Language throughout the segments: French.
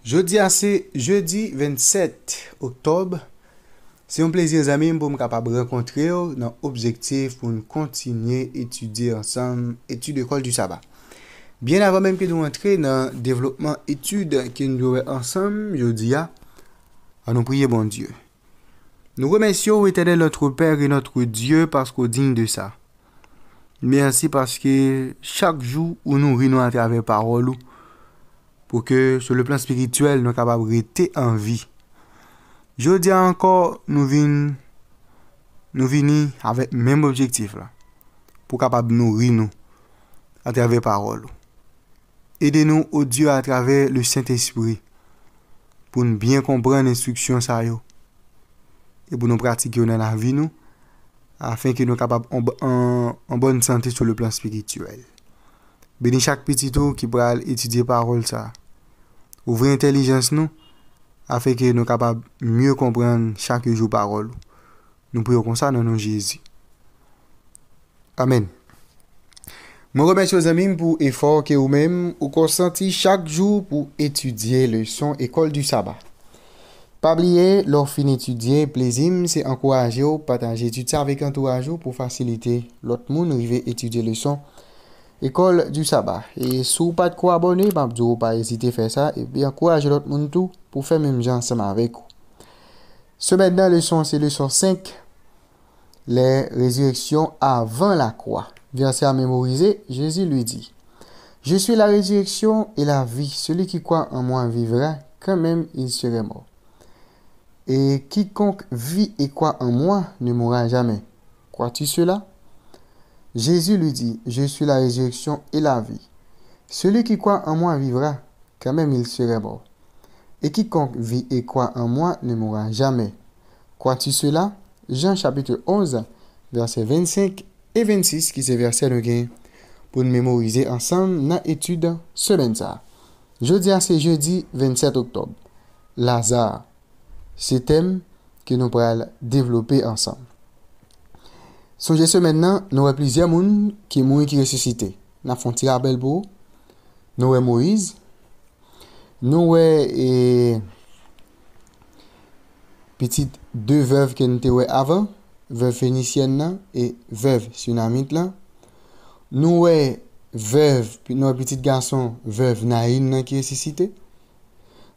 C'est jeudi 27 octobre. C'est un plaisir, amis, pour me capable rencontrer dans l'objectif pour nous continuer à étudier ensemble, études d'école du sabbat. Bien avant même que nous entrions dans le développement études que nous aurons ensemble, je dis à nous prier, bon Dieu. Nous remercions éternel notre Père et notre Dieu parce qu'on est digne de ça. Merci parce que chaque jour où nous réunissons à travers parole, pour que sur le plan spirituel, nous sommes capables de rester en vie. Je dis encore, nous venons avec le même objectif là, pour capable nourrir nous à travers parole. Aidez-nous, au Dieu, à travers le Saint-Esprit, pour nous bien comprendre l'instruction ça yo, et pour nous pratiquer dans la vie nous, afin que nous soyons capables en bonne santé sur le plan spirituel. Bénis chaque petit tour qui pourra étudier parole ça. Ouvrez l'intelligence nous, afin que nous soyons capables de mieux comprendre chaque jour parole. Nous prions comme ça dans le nom de Jésus. Amen. Je remercie aux amis pour l'effort que vous-même vous consentez chaque jour pour étudier le leçon école du sabbat. Pas oublier, lors fin étudier, plaisir, c'est encourager ou partager tout ça avec entourage pour faciliter l'autre monde arriver étudier le leçon école du sabbat. Et si vous pas de quoi abonner, pas hésiter à faire ça et bien encourager l'autre monde tout pour faire même gens ensemble avec vous. Ce maintenant leçon c'est leçon 5, les résurrections avant la croix. Verset à mémoriser, Jésus lui dit: Je suis la résurrection et la vie. Celui qui croit en moi vivra, quand même il serait mort. Et quiconque vit et croit en moi ne mourra jamais. Crois-tu cela? Jésus lui dit: Je suis la résurrection et la vie. Celui qui croit en moi vivra, quand même il serait mort. Et quiconque vit et croit en moi ne mourra jamais. Crois-tu cela? Jean chapitre 11, versets 25 et 26, qui c'est verset de gain pour nous mémoriser ensemble dans l'étude semaine ça. Jeudi, c'est jeudi 27 octobre. Lazare. C'est thème que nous pourrons développer ensemble. Songez ce maintenant, nous avons plusieurs personnes qui sont qui ressuscités. Nous avons tiré à Belbo, nous avons Moïse, nous avons petite deux veuves que nous avons avant, veuve phénicienne et veuve sunamite là. Nous avons veuve, notre petit garçon, veuve Naïn qui est ressuscité.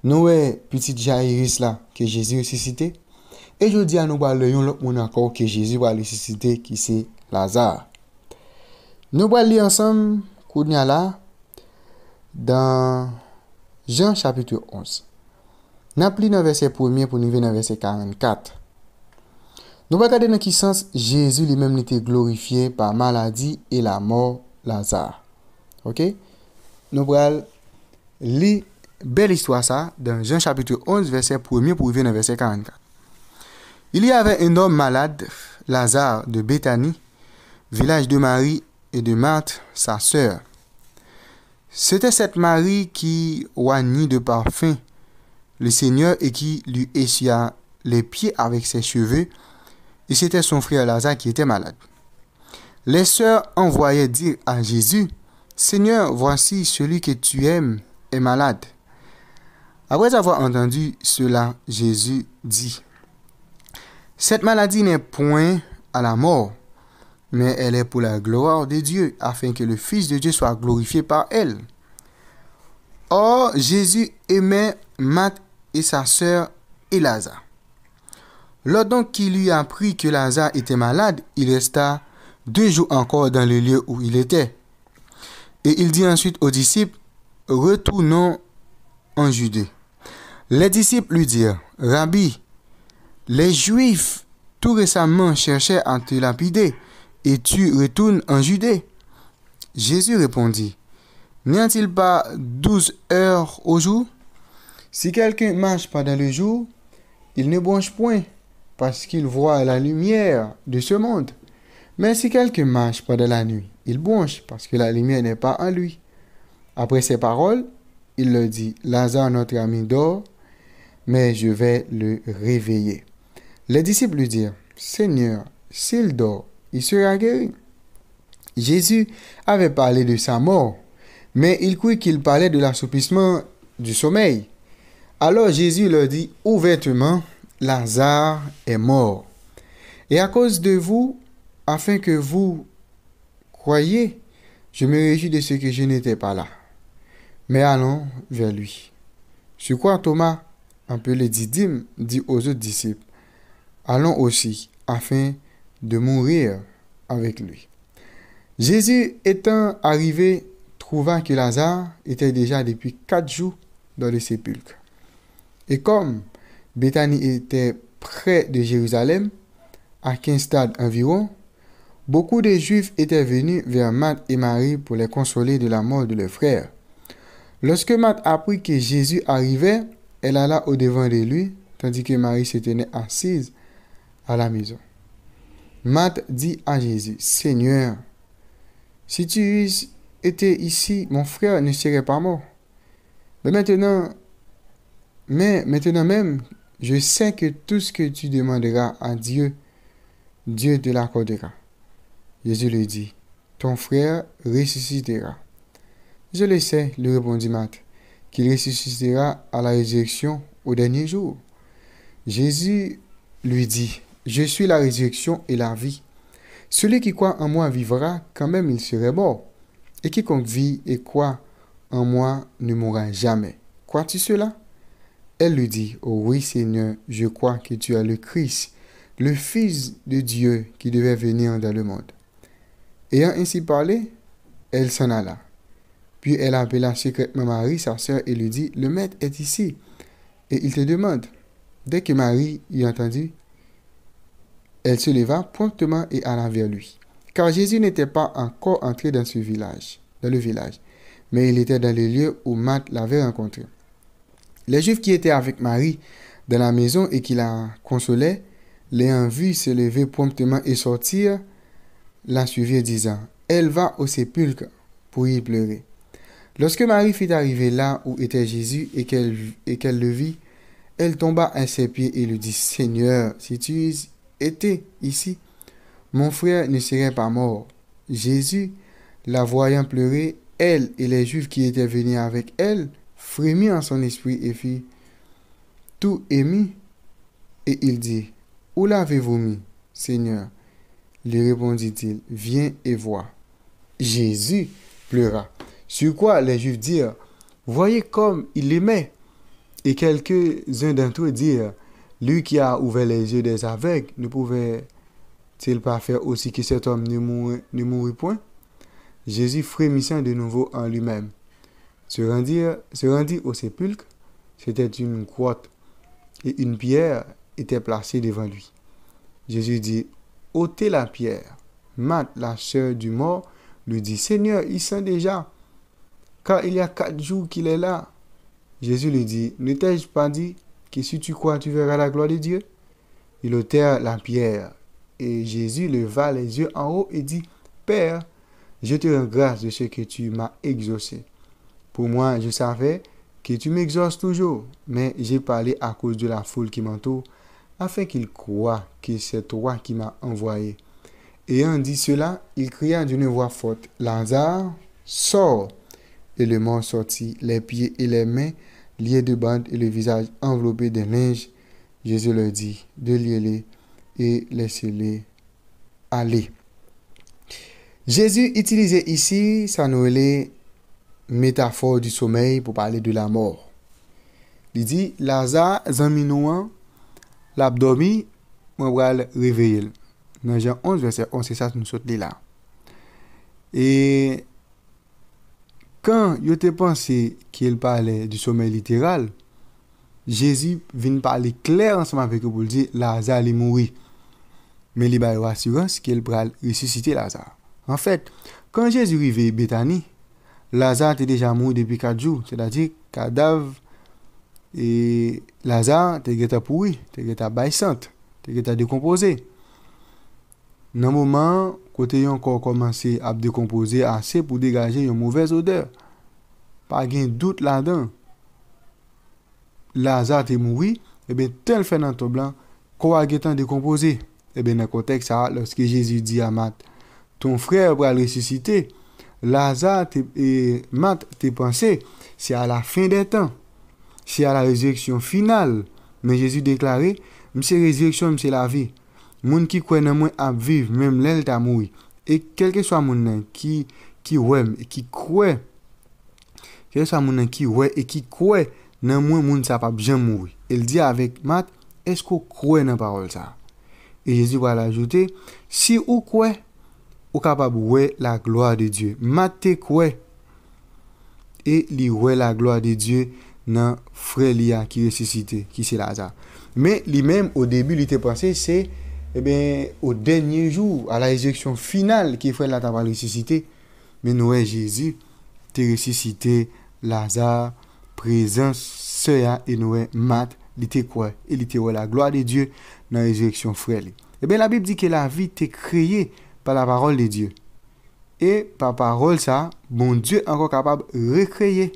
Nous avons petit Jairus là que Jésus ressuscité. Et je dis à nous parler l'autre monde encore que Jésus va ressusciter qui c'est Lazare. Nous allons lire ensemble Kounia là dans Jean chapitre 11. Nous allons lire dans verset 1 pour nous venir dans verset 44. Nous allons regarder dans quel sens Jésus lui-même était glorifié par maladie et la mort Lazare. OK? Nous allons lire belle histoire ça dans Jean chapitre 11 verset 1 pour venir dans verset 44. Il y avait un homme malade, Lazare de Béthanie, village de Marie et de Marthe, sa sœur. C'était cette Marie qui oignit de parfum le Seigneur et qui lui essuya les pieds avec ses cheveux, et c'était son frère Lazare qui était malade. Les sœurs envoyaient dire à Jésus: Seigneur, voici celui que tu aimes est malade. Après avoir entendu cela, Jésus dit: Cette maladie n'est point à la mort, mais elle est pour la gloire de Dieu, afin que le Fils de Dieu soit glorifié par elle. Or, Jésus aimait Marthe et sa sœur et Lazare. Lors donc qu'il lui apprit que Lazare était malade, il resta 2 jours encore dans le lieu où il était. Et il dit ensuite aux disciples: Retournons en Judée. Les disciples lui dirent: Rabbi, les Juifs tout récemment cherchaient à te lapider, et tu retournes en Judée. Jésus répondit: N'y a-t-il pas 12 heures au jour? Si quelqu'un marche pendant le jour, il ne bronche point, parce qu'il voit la lumière de ce monde. Mais si quelqu'un marche pendant la nuit, il bronche, parce que la lumière n'est pas en lui. Après ces paroles, il leur dit: Lazare, notre ami, dort, mais je vais le réveiller. Les disciples lui dirent: Seigneur, s'il dort, il sera guéri. Jésus avait parlé de sa mort, mais il crut qu'il parlait de l'assouplissement du sommeil. Alors Jésus leur dit ouvertement, Lazare est mort. Et à cause de vous, afin que vous croyiez, je me réjouis de ce que je n'étais pas là. Mais allons vers lui. Sur quoi Thomas, appelé Didyme, dit aux autres disciples, allons aussi, afin de mourir avec lui. Jésus étant arrivé, trouva que Lazare était déjà depuis 4 jours dans le sépulcre. Et comme Béthanie était près de Jérusalem, à 15 stades environ, beaucoup de Juifs étaient venus vers Marthe et Marie pour les consoler de la mort de leur frère. Lorsque Marthe apprit que Jésus arrivait, elle alla au-devant de lui, tandis que Marie se tenait assise à la maison. Marthe dit à Jésus, Seigneur, si tu eusses été ici, mon frère ne serait pas mort. Mais maintenant même, je sais que tout ce que tu demanderas à Dieu, Dieu te l'accordera. Jésus lui dit, ton frère ressuscitera. Je le sais, lui répondit Marthe, qu'il ressuscitera à la résurrection au dernier jour. Jésus lui dit, je suis la résurrection et la vie. Celui qui croit en moi vivra quand même il serait mort. Et quiconque vit et croit en moi ne mourra jamais. Crois-tu cela? Elle lui dit, oh oui Seigneur, je crois que tu es le Christ, le Fils de Dieu qui devait venir dans le monde. Ayant ainsi parlé, elle s'en alla. Puis elle appela secrètement Marie, sa sœur, et lui dit, le maître est ici, et il te demande. Dès que Marie y entendit, elle se leva promptement et alla vers lui. Car Jésus n'était pas encore entré dans le village, mais il était dans les lieux où Marthe l'avait rencontré. Les Juifs qui étaient avec Marie dans la maison et qui la consolaient, l'ayant vue se lever promptement et sortir, la suivirent disant, elle va au sépulcre pour y pleurer. Lorsque Marie fut arrivée là où était Jésus et qu'elle le vit, elle tomba à ses pieds et lui dit, Seigneur, si tu étais ici, mon frère ne serait pas mort. Jésus, la voyant pleurer, elle et les Juifs qui étaient venus avec elle, frémit en son esprit et fit tout ému. Et il dit, où l'avez-vous mis, Seigneur? Lui répondit-il, viens et vois. Jésus pleura. Sur quoi les Juifs dirent, voyez comme il l'aimait. Et quelques-uns d'entre eux dirent, lui qui a ouvert les yeux des aveugles, ne pouvait-il pas faire aussi que cet homme ne mourût point? Jésus frémissant de nouveau en lui-même, se rendit au sépulcre. C'était une grotte, et une pierre était placée devant lui. Jésus dit, ôtez la pierre. Marthe, la sœur du mort, lui dit, Seigneur, il sent déjà, car il y a 4 jours qu'il est là. Jésus lui dit, ne t'ai-je pas dit que si tu crois, tu verras la gloire de Dieu? Ils ôtèrent la pierre, et Jésus leva les yeux en haut et dit, Père, je te rends grâce de ce que tu m'as exaucé. Pour moi, je savais que tu m'exauces toujours, mais j'ai parlé à cause de la foule qui m'entoure, afin qu'ils croient que c'est toi qui m'as envoyé. Ayant dit cela, il cria d'une voix forte, Lazare, sors! Et le mort sortit, les pieds et les mains liés de bandes et le visage enveloppé d'un linge. Jésus leur dit de lier-les et laissez-les aller. Jésus utilisait ici sa nouvelle métaphore du sommeil pour parler de la mort. Il dit, Lazare, zanminouan, l'abdomi, moi bral réveiller. Dans Jean 11, verset 11, c'est ça que nous sommes là. Et quand il était pensé qu'il parlait du sommeil littéral, Jésus vient parler clair ensemble avec eux pour dire Lazare est mort. Mais il a eu l'assurance qu'il va ressusciter Lazare. En fait, quand Jésus arrivait à Béthanie, Lazare était déjà mort depuis 4 jours. C'est-à-dire, cadavre et Lazare était pourri, était baissante, était décomposé. Dans le moment, quand il a encore commencé à décomposer assez pour dégager une mauvaise odeur, pas de doute là-dedans. Lazare est mort, et bien tel fait dans ton blanc, quoi est décomposé. Et bien dans le contexte, ça, lorsque Jésus dit à Marthe, ton frère va ressusciter, Lazare et Marthe, tes pensées, c'est à la fin des temps. c'est à la résurrection finale. Mais Jésus déclaré, c'est résurrection, c'est la vie. Moun qui croit dans moi a vivre même l'elle t'a mouru. Et quel que soit moun qui ouais et qui croit, quel que soit moun qui ouais et qui croit dans moi moun ça pas jamais mourir. Il dit avec Matt, est-ce qu'on croit dans parole ça? Et Jésus va l'ajouter, si ou croit, ou capable ouais la gloire de Dieu. Matt te croit et li ouais la gloire de Dieu dans frère Lia qui ressuscité, qui c'est Lazare. Mais lui-même au début il était pensé c'est au dernier jour, à la résurrection finale, qui frère là t'a pas ressuscité. Mais nous Jésus t'a ressuscité Lazare, présence sœur et nous Matt, il était quoi? Il était la gloire de Dieu dans la résurrection frère. La Bible dit que la vie était créée par la parole de Dieu. Et par parole ça, bon Dieu encore capable de recréer.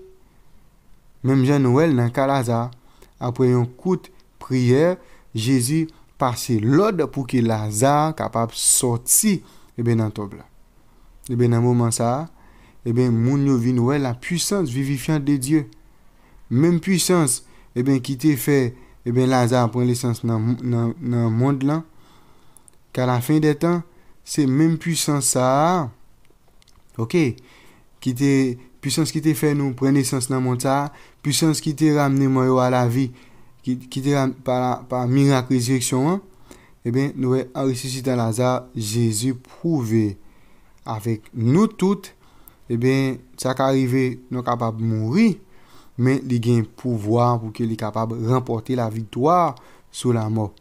Même Jean-Noël dans le cas Lazare, après un coup de prière, Jésus passé l'ordre pour que Lazare capable sortir dans le tombe là. Dans moment ça, moun yo vinn ouais la puissance vivifiante de Dieu. Même puissance qui te fait Lazare prend l'essence dans monde là. Qu'à la fin des temps, c'est même puissance ça. OK, puissance qui te fait nous prendre l'essence dans monde ça, puissance qui te ramener moi à la vie. Qui te par miracle résurrection, nous en ressuscitant Lazare, Jésus prouvé avec nous toutes, ça qui arrive, nous capable de mourir, mais il a un pouvoir pour qu'il est capable de remporter la victoire sur la mort.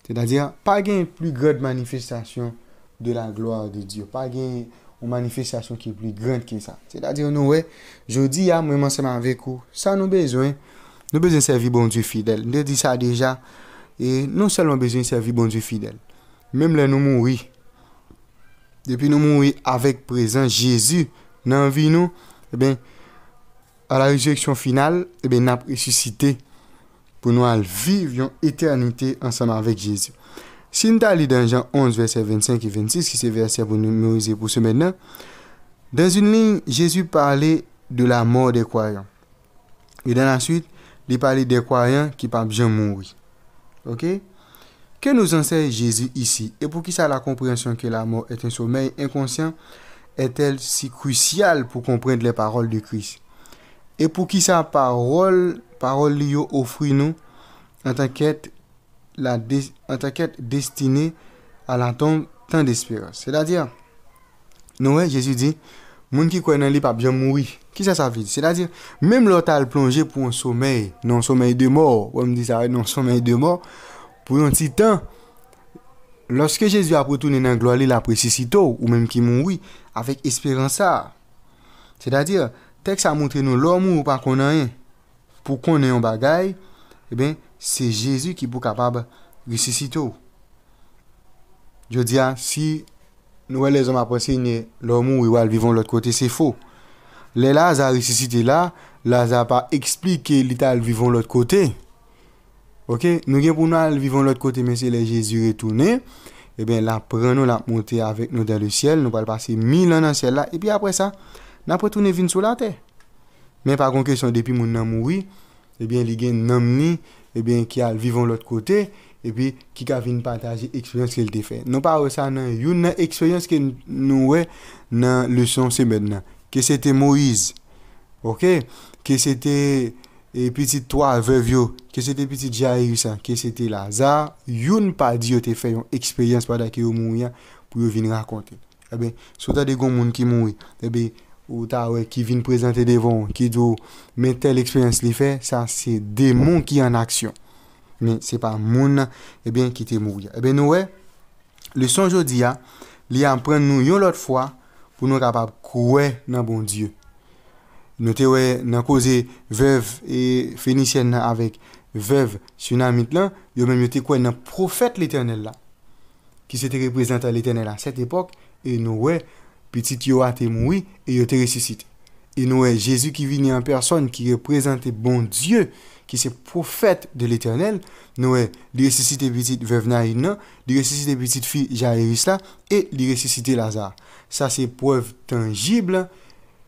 C'est-à-dire, pas une plus grande manifestation de la gloire de Dieu, pas une manifestation qui est plus grande que ça. C'est-à-dire, nous, je dis, moi, ensemble avec vous, ça nous besoin. Nous besoin de servir bon Dieu fidèle. Nous dit ça déjà. Et non seulement besoin de servir bon Dieu fidèle. Même là nous mourir. Depuis nous mourir avec présent Jésus dans la vie nous, à la résurrection finale, nous avons ressuscité pour nous vivre une éternité ensemble avec Jésus. Si nous allons dans Jean 11, verset 25 et 26, qui c'est verset pour nous mémoriser pour ce maintenant, dans une ligne, Jésus parlait de la mort des croyants. Et dans la suite, il parlait des croyants qui ne peuvent jamais mourir. Ok? Que nous enseigne Jésus ici? Et pour qui ça la compréhension que la mort est un sommeil inconscient est-elle si cruciale pour comprendre les paroles de Christ? Et pour qui ça parole lui offre nous en tant qu'être destinée à la tombe tant d'espérance. C'est-à-dire, nous, Jésus dit, moun qui croit dans lui pas bien mourir. Qui ça veut dire? C'est-à-dire, même l'autre plongé pour un sommeil, non sommeil de mort, on me dit ça, non sommeil de mort, pour un petit temps, lorsque Jésus a retourné dans la gloire, il a ressuscité, ou même qui mourit, avec espérance ça. C'est-à-dire, texte a montré nous l'homme ou pas qu'on a rien. Pour qu'on ait un bagage, c'est Jésus qui est capable de ressusciter. Je dis, si nous les hommes après signé l'homme ou ils vivent de l'autre côté, c'est faux. Les Lazare ressuscité là, Lazare pas expliqué l'état vivant de l'autre côté. OK, nous avons pour nous vivons de l'autre côté mais c'est les Jésus retourné, là prenons la monter avec nous dans le ciel, nous allons passer 1000 ans dans le ciel là et puis après ça, nous retourner venir sur la terre. Mais par contre question depuis mon nan mouri, il y a un homme qui a vivant de l'autre côté et puis qui a venir partager expérience qu'il a fait. Non pas ça non, une expérience que nous dans leçon c'est maintenant. Que c'était Moïse, ok, que c'était petit toi veuve, que c'était petit Jairus, que c'était Lazare, youn pas Dieu te fait une expérience pendant que vous mourir pour venir raconter. Si tu as des gens qui mourent, ou qui viennent présenter devant, qui disent mais telle expérience les fait, ça c'est démon qui est en action. Mais c'est pas moun qui te mourir. Nous le son aujourd'hui il apprend nous une autre fois pour nous capables croire dans bon Dieu. Nous te dans cause veuve et phénicienne avec veuve tsunamite là, yo même te croire dans prophète l'Éternel là qui s'était représenté à l'Éternel à cette époque et nous petit yo a été mort et il était ressuscité. Et nous Jésus qui vient en personne qui représente bon Dieu qui c'est prophète de l'Éternel, nous il ressuscité petite veuve Naïn, il ressuscité petite fille Jairus là et il ressuscité Lazare. Ça c'est preuve tangible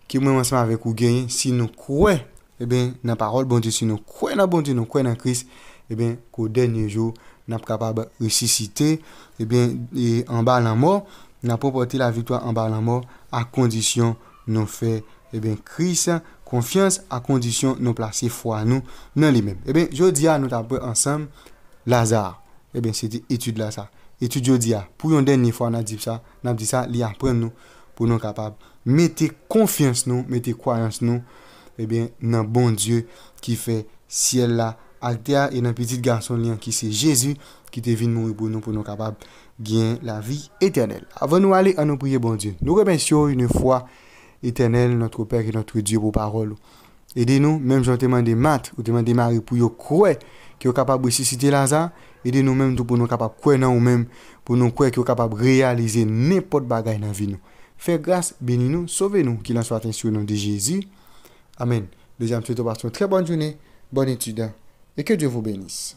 que moi ensemble avec vous gagne si nous croyons eh bien, dans la parole, bon Dieu, si nous croyons dans bon Dieu, nous croyons dans Christ, eh bien, qu'au dernier jour, nous sommes capables de ressusciter, eh bien, et en bas la mort, nous avons porté la victoire en bas la mort, à condition nous faire, eh bien, Christ, confiance, à condition nous placer foi nous dans lui-même. Eh bien, je dis à nous avons ensemble, Lazare. Eh bien, c'était étude là ça. Étude je dis à, pour une dernière fois, on a dit ça, il apprend nous, pour nous capables. Mettez confiance nous, mettez croyance nous, eh bien, dans bon Dieu qui fait ciel là, terre et dans petit garçon lien qui c'est Jésus qui est venu mourir pour nous capables gagner la vie éternelle. Avant de nous aller, à nous prier bon Dieu. Nous remercions une fois éternelle notre Père et notre Dieu pour parole. Aidez-nous, même j'en demande des maths, ou demande des maris pour nous croire qui est capable de ressusciter Lazare. Aidez-nous même pour nous capables de croire dans nous-mêmes, pour nous croire qui est capable de réaliser n'importe bagaille dans la vie nous. Faites grâce, bénis-nous, sauvez-nous, qu'il en soit ainsi au nom de Jésus. Amen. Deuxième, c'est une très bonne journée, bonne étude, et que Dieu vous bénisse.